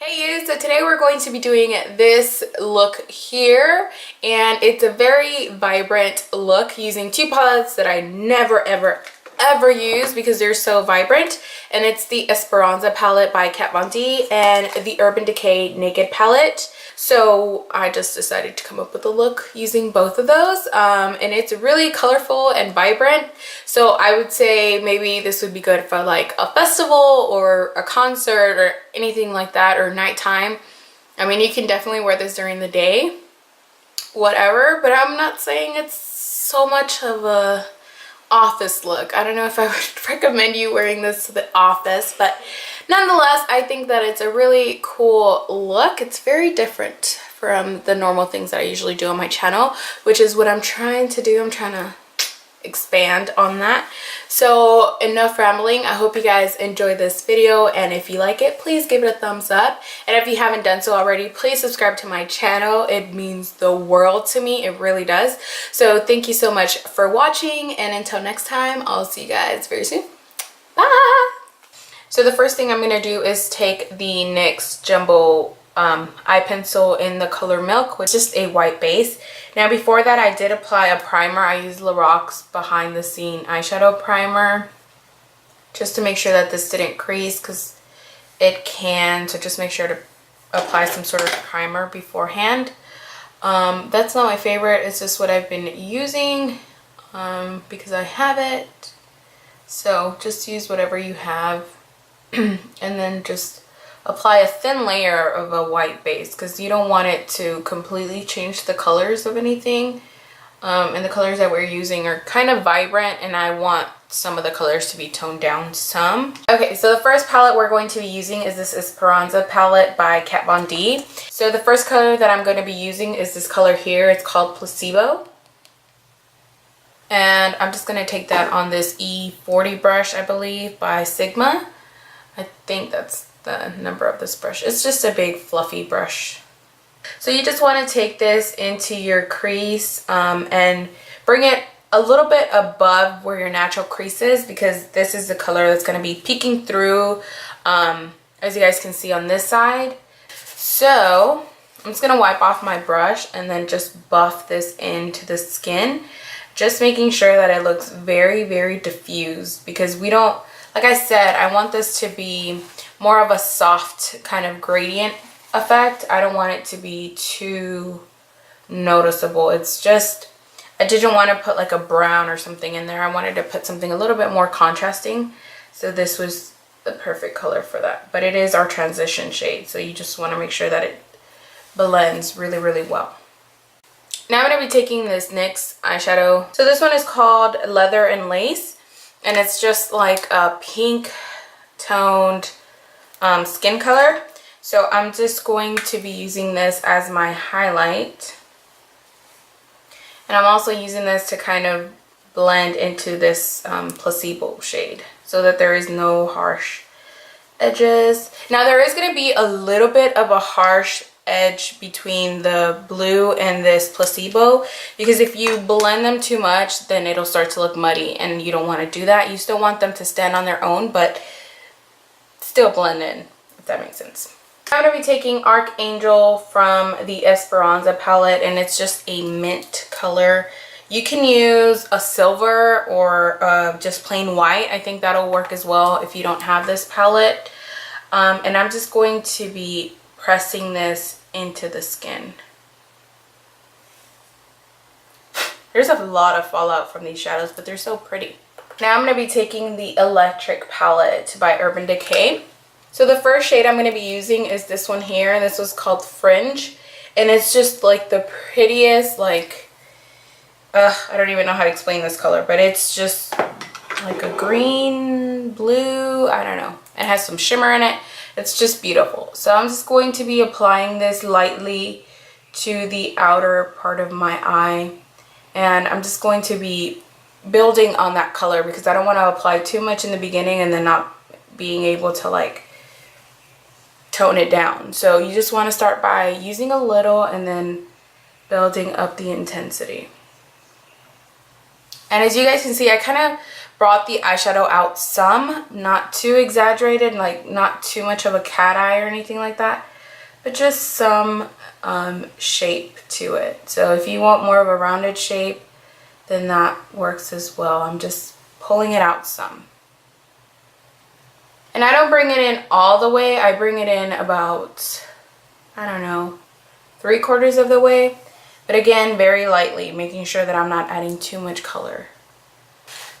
Hey you, so today we're going to be doing this look here, and it's a very vibrant look using two palettes that I never ever use because they're so vibrant, and it's the Esperanza palette by Kat Von D and the Urban Decay Naked palette. So I just decided to come up with a look using both of those, and it's really colorful and vibrant. So I would say maybe this would be good for like a festival or a concert or anything like that, or nighttime. I mean, you can definitely wear this during the day, whatever, but I'm not saying it's so much of a office look. I don't know if I would recommend you wearing this to the office, but nonetheless, I think that it's a really cool look. It's very different from the normal things that I usually do on my channel, which is what I'm trying to do. I'm trying to expand on that. So enough rambling. I hope you guys enjoy this video, and if you like it, please give it a thumbs up, and if you haven't done so already, please subscribe to my channel. It means the world to me. It really does. So thank you so much for watching, and until next time, I'll see you guys very soon. Bye. So the first thing I'm going to do is take the NYX Jumbo eye pencil in the color Milk with just a white base. Now before that, I did apply a primer. I used Lorac's Behind the Scene eyeshadow primer just to make sure that this didn't crease, because it can. So just make sure to apply some sort of primer beforehand. That's not my favorite. It's just what I've been using because I have it. So just use whatever you have. And then just apply a thin layer of a white base, because you don't want it to completely change the colors of anything. And the colors that we're using are kind of vibrant, and I want some of the colors to be toned down some. Okay, so the first palette we're going to be using is this Esperanza palette by Kat Von D. So the first color that I'm going to be using is this color here. It's called Placebo. And I'm just going to take that on this E40 brush, I believe, by Sigma. I think that's the number of this brush. It's just a big fluffy brush. So you just want to take this into your crease and bring it a little bit above where your natural crease is, because this is the color that's going to be peeking through, as you guys can see on this side. So I'm just going to wipe off my brush and then just buff this into the skin, just making sure that it looks very diffused, because we don't, like I said, I want this to be more of a soft kind of gradient effect. I don't want it to be too noticeable. It's just, I didn't want to put like a brown or something in there. I wanted to put something a little bit more contrasting. So this was the perfect color for that. But it is our transition shade, so you just want to make sure that it blends really well. Now I'm going to be taking this NYX eyeshadow. So this one is called Leather and Lace, and it's just like a pink toned skin color. So I'm just going to be using this as my highlight, and I'm also using this to kind of blend into this Placebo shade so that there is no harsh edges. Now there is going to be a little bit of a harsh edge between the blue and this Placebo, because if you blend them too much, then it'll start to look muddy, and you don't want to do that. You still want them to stand on their own, but still blend in, if that makes sense. I'm going to be taking Archangel from the Esperanza palette, and it's just a mint color. You can use a silver or just plain white. I think that'll work as well if you don't have this palette. And I'm just going to be pressing this into the skin. There's a lot of fallout from these shadows, but they're so pretty. Now I'm going to be taking the Electric palette by Urban Decay. So the first shade I'm going to be using is this one here, and this was called Fringe, and it's just like the prettiest, like I don't even know how to explain this color, but it's just like a green blue, I don't know. It has some shimmer in it. It's just beautiful. So I'm just going to be applying this lightly to the outer part of my eye, and I'm just going to be building on that color, because I don't want to apply too much in the beginning and then not being able to like tone it down. So you just want to start by using a little and then building up the intensity. And as you guys can see, I kind of brought the eyeshadow out some, not too exaggerated, like not too much of a cat eye or anything like that. but just some shape to it. So if you want more of a rounded shape, then that works as well. I'm just pulling it out some. And I don't bring it in all the way. I bring it in about, I don't know, 3/4 of the way. But again, very lightly, making sure that I'm not adding too much color.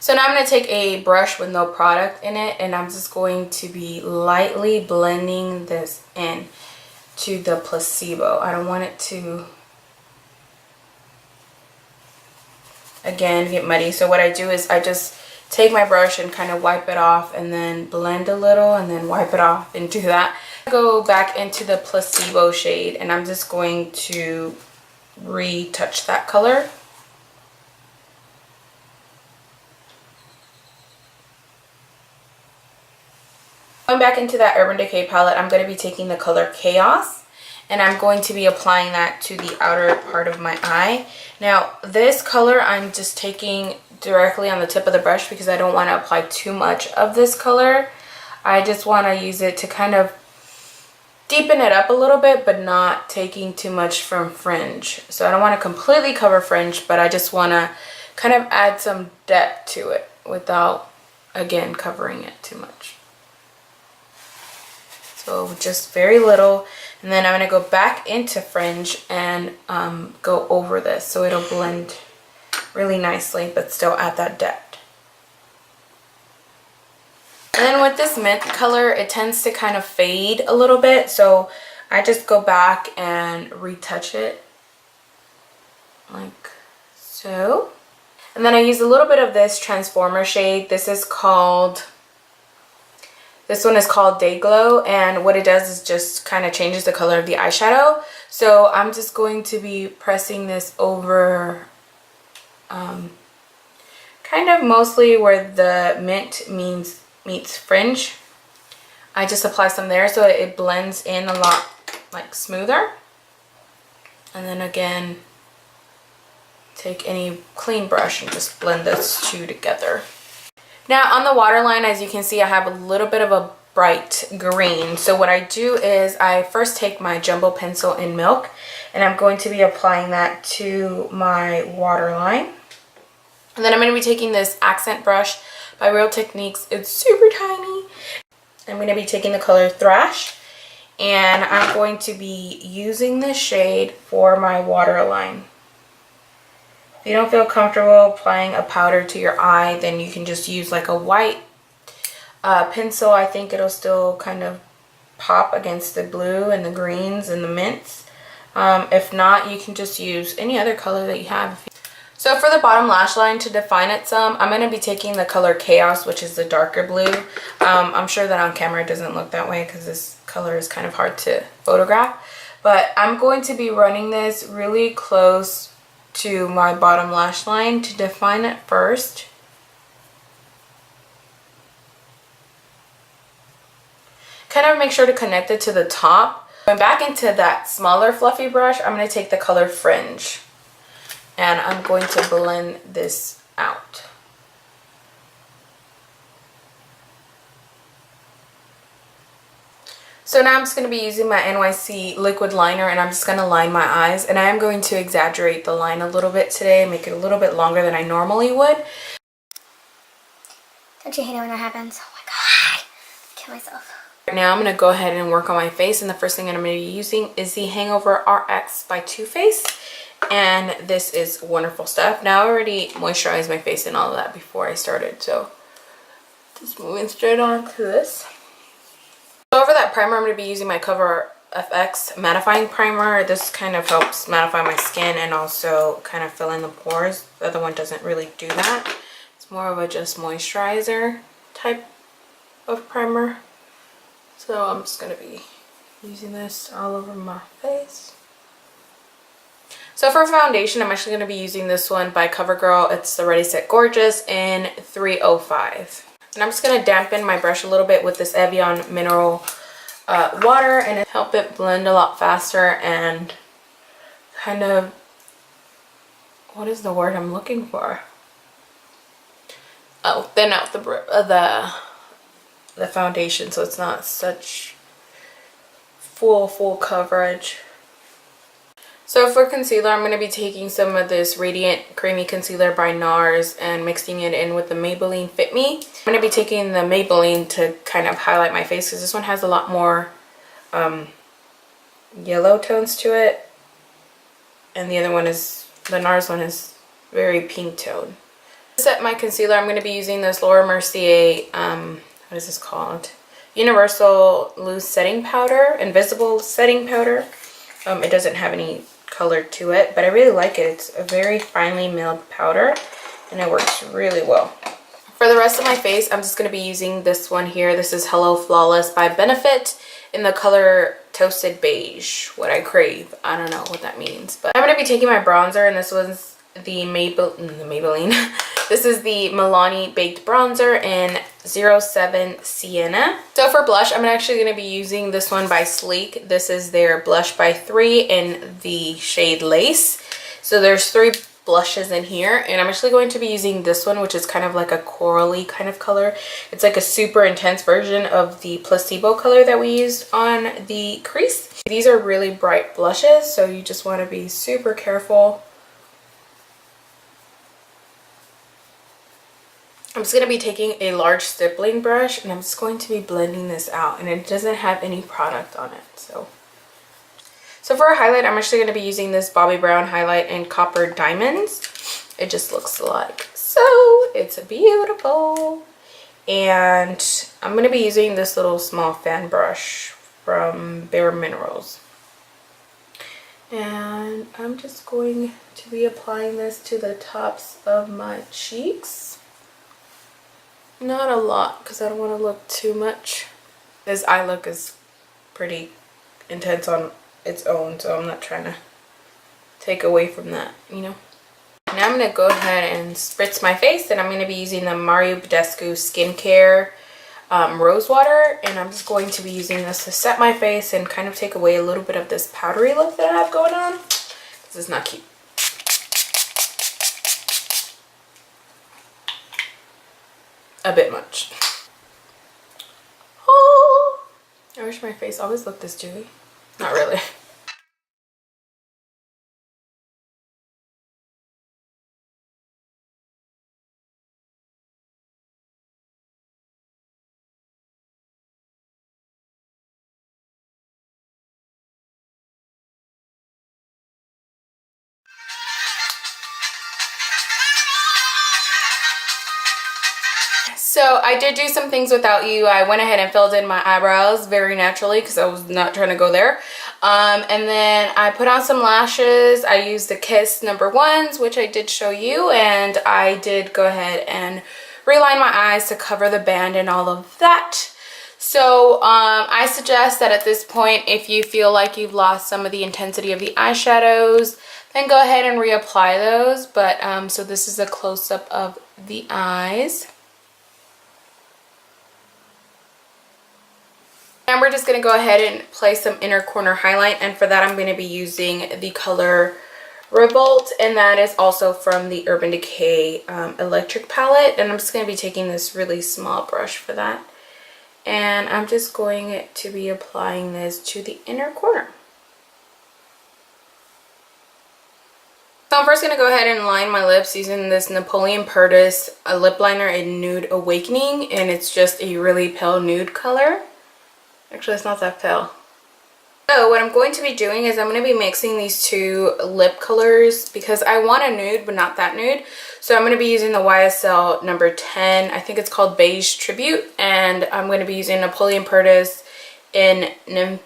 So now I'm going to take a brush with no product in it, and I'm just going to be lightly blending this in to the placebo. I don't want it to, again, get muddy. So what I do is I just take my brush and kind of wipe it off and then blend a little and then wipe it off into that. Go back into the placebo shade, and I'm just going to retouch that color. Going back into that Urban Decay palette, I'm going to be taking the color Chaos, and I'm going to be applying that to the outer part of my eye. Now this color I'm just taking directly on the tip of the brush because I don't want to apply too much of this color. I just want to use it to kind of deepen it up a little bit, but not taking too much from fringe. So I don't want to completely cover fringe, but I just want to kind of add some depth to it without, again, covering it too much. So just very little, and then I'm going to go back into fringe and go over this so it'll blend really nicely, but still add that depth. And then with this mint color, it tends to kind of fade a little bit, so I just go back and retouch it like so. And then I use a little bit of this transformer shade. This one is called Dayglo, and what it does is just kind of changes the color of the eyeshadow. So I'm just going to be pressing this over kind of mostly where the mint meets fringe. I just apply some there so it blends in a lot like smoother. And then again, take any clean brush and just blend those two together. Now on the waterline, as you can see, I have a little bit of a bright green. So what I do is I first take my jumbo pencil in Milk, and I'm going to be applying that to my waterline. And then I'm going to be taking this accent brush by Real Techniques. It's super tiny. I'm going to be taking the color Thrash, and I'm going to be using this shade for my waterline. If you don't feel comfortable applying a powder to your eye, then you can just use like a white pencil. I think it'll still kind of pop against the blue and the greens and the mints. If not, you can just use any other color that you have. So for the bottom lash line, to define it some, I'm going to be taking the color Chaos, which is the darker blue. I'm sure that on camera it doesn't look that way because this color is kind of hard to photograph. But I'm going to be running this really close to my bottom lash line to define it first. Kind of make sure to connect it to the top. Going back into that smaller fluffy brush, I'm going to take the color Fringe. And I'm going to blend this out. So now I'm just going to be using my NYC liquid liner, and I'm just going to line my eyes. And I am going to exaggerate the line a little bit today, make it a little bit longer than I normally would. Don't you hate it when that happens? Oh my god. Kill myself. Now I'm going to go ahead and work on my face, and the first thing I'm going to be using is the Hangover RX by Too Faced. And this is wonderful stuff. Now I already moisturized my face and all of that before I started, so just moving straight on to this. So over that primer, I'm going to be using my Cover FX mattifying primer. This kind of helps mattify my skin and also kind of fill in the pores. The other one doesn't really do that. It's more of a just moisturizer type of primer. So I'm just going to be using this all over my face. So for foundation, I'm actually going to be using this one by CoverGirl. It's the Ready Set Gorgeous in 305. And I'm just going to dampen my brush a little bit with this Evian mineral water and help it blend a lot faster and kind of, what is the word I'm looking for? Oh, thin out the foundation so it's not such full coverage. So for concealer, I'm going to be taking some of this Radiant Creamy Concealer by Nars and mixing it in with the Maybelline Fit Me. I'm going to be taking the Maybelline to kind of highlight my face because this one has a lot more yellow tones to it. And the other one is, the Nars one is very pink tone. To set my concealer, I'm going to be using this Laura Mercier, what is this called? Universal Loose Setting Powder, Invisible Setting Powder. It doesn't have any color to it, but I really like it. It's a very finely milled powder and it works really well. For the rest of my face, I'm just going to be using this one here. This is Hello Flawless by Benefit in the color Toasted Beige. What I crave. I don't know what that means, but I'm going to be taking my bronzer, and this was the Maybelline. This is the Milani Baked Bronzer in 07 Sienna. So for blush, I'm actually going to be using this one by Sleek. This is their Blush by 3 in the shade Lace. So there's 3 blushes in here, and I'm actually going to be using this one, which is kind of like a corally kind of color. It's like a super intense version of the placebo color that we used on the crease. These are really bright blushes, so you just want to be super careful. I'm just going to be taking a large stippling brush and I'm just going to be blending this out, and it doesn't have any product on it. So for a highlight, I'm actually going to be using this Bobbi Brown highlight in Copper Diamonds. It just looks like so. It's beautiful. And I'm going to be using this little small fan brush from Bare Minerals. And I'm just going to be applying this to the tops of my cheeks. Not a lot because I don't want to look too much. This eye look is pretty intense on its own, so I'm not trying to take away from that, you know. Now I'm going to go ahead and spritz my face, and I'm going to be using the Mario Badescu Skincare Rose Water, and I'm just going to be using this to set my face and kind of take away a little bit of this powdery look that I have going on. This is not cute. A bit much. Oh, I wish my face always looked this dewy. Not really. So I did do some things without you. I went ahead and filled in my eyebrows very naturally because I was not trying to go there. And then I put on some lashes. I used the Kiss #1s, which I did show you. And I did go ahead and reline my eyes to cover the band and all of that. So I suggest that at this point, if you feel like you've lost some of the intensity of the eyeshadows, then go ahead and reapply those. But so this is a close-up of the eyes. And we're just going to go ahead and place some inner corner highlight, and for that I'm going to be using the color Revolt, and that is also from the Urban Decay Electric palette. And I'm just going to be taking this really small brush for that, and I'm just going to be applying this to the inner corner. So I'm first going to go ahead and line my lips using this Napoleon Perdis lip liner in Nude Awakening, and it's just a really pale nude color. Actually, it's not that pale. So what I'm going to be doing is I'm going to be mixing these 2 lip colors because I want a nude but not that nude. So I'm going to be using the YSL number 10. I think it's called Beige Tribute, and I'm going to be using Napoleon Perdis in Nymphe,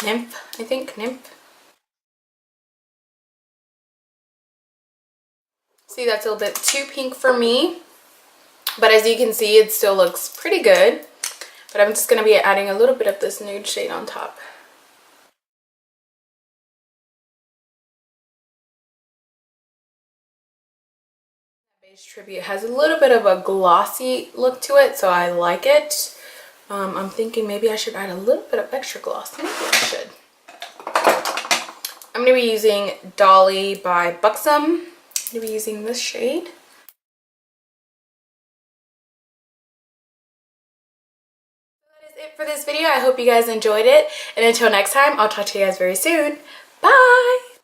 I think, Nymphe. See, that's a little bit too pink for me, but as you can see, it still looks pretty good. But I'm just going to be adding a little bit of this nude shade on top. Beige Tribute has a little bit of a glossy look to it, so I like it. I'm thinking maybe I should add a little bit of extra gloss. Maybe I should. I'm going to be using Dolly by Buxom. I'm going to be using this shade. for this video. I hope you guys enjoyed it. And until next time, I'll talk to you guys very soon. Bye!